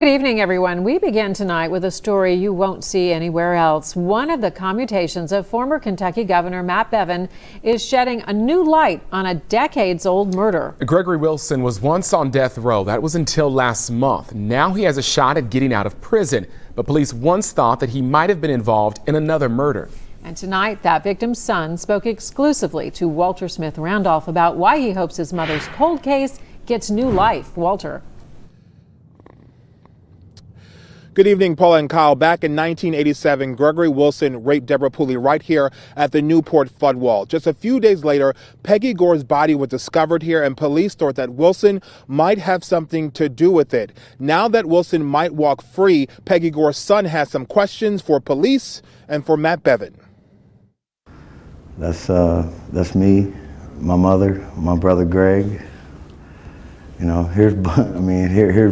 Good evening, everyone. We begin tonight with a story you won't see anywhere else. One of the commutations of former Kentucky Governor Matt Bevin is shedding a new light on a decades-old murder. Gregory Wilson was once on death row. That was until last month. Now he has a shot at getting out of prison. But police once thought that he might have been involved in another murder. And tonight, that victim's son spoke exclusively to Walter Smith Randolph about why he hopes his mother's cold case gets new life. Walter. Good evening, Paula and Kyle. Back in 1987, Gregory Wilson raped Deborah Pooley right here at the Newport floodwall. Just a few days later, Peggy Goehr's body was discovered here, and police thought that Wilson might have something to do with it. Now that Wilson might walk free, Peggy Goehr's son has some questions for police and for Matt Bevin. That's me, my mother, my brother Greg. You know, here's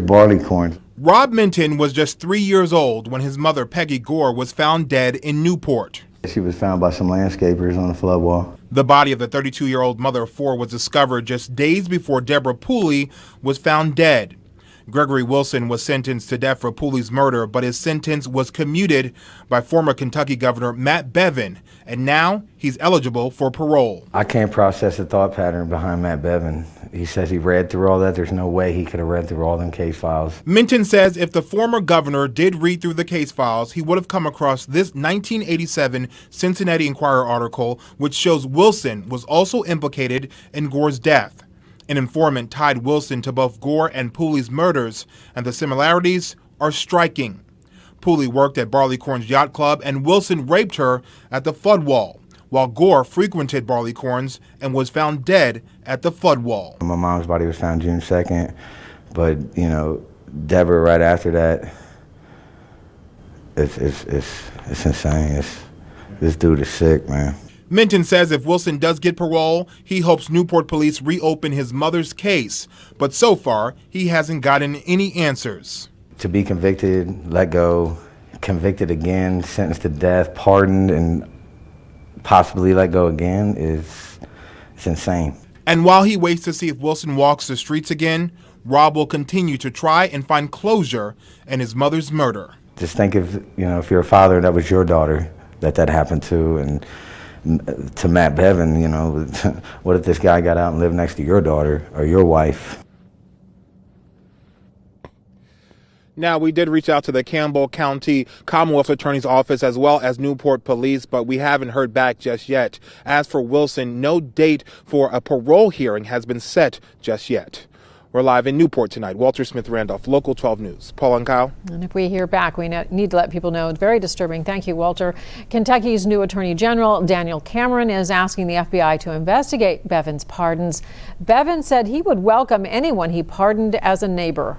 barleycorn. Rob Minton was just 3 years old when his mother, Peggy Goehr, was found dead in Newport. She was found by some landscapers on the floodwall. The body of the 32-year-old mother of four was discovered just days before Deborah Pooley was found dead. Gregory Wilson was sentenced to death for Pooley's murder, but his sentence was commuted by former Kentucky Governor Matt Bevin, and now he's eligible for parole. I can't process the thought pattern behind Matt Bevin. He says he read through all that. There's no way he could have read through all them case files. Minton says if the former governor did read through the case files, he would have come across this 1987 Cincinnati Enquirer article, which shows Wilson was also implicated in Goehr's death. An informant tied Wilson to both Goehr and Pooley's murders, and the similarities are striking. Pooley worked at Barleycorn's yacht club, and Wilson raped her at the floodwall, while Goehr frequented Barleycorn's and was found dead at the floodwall. My mom's body was found June 2nd, but, you know, Deborah right after that, it's insane. This dude is sick, man. Minton says if Wilson does get parole, he hopes Newport police reopen his mother's case. But so far, he hasn't gotten any answers. To be convicted, let go, convicted again, sentenced to death, pardoned, and possibly let go again it's insane. And while he waits to see if Wilson walks the streets again, Rob will continue to try and find closure in his mother's murder. Just think if you're a father, that was your daughter that happened to, and to Matt Bevin, you know, what if this guy got out and lived next to your daughter or your wife? Now, we did reach out to the Campbell County Commonwealth Attorney's Office as well as Newport Police, but we haven't heard back just yet. As for Wilson, no date for a parole hearing has been set just yet. We're live in Newport tonight. Walter Smith Randolph, Local 12 News. Paul and Kyle. And if we hear back, we need to let people know. It's very disturbing. Thank you, Walter. Kentucky's new Attorney General, Daniel Cameron, is asking the FBI to investigate Bevin's pardons. Bevin said he would welcome anyone he pardoned as a neighbor.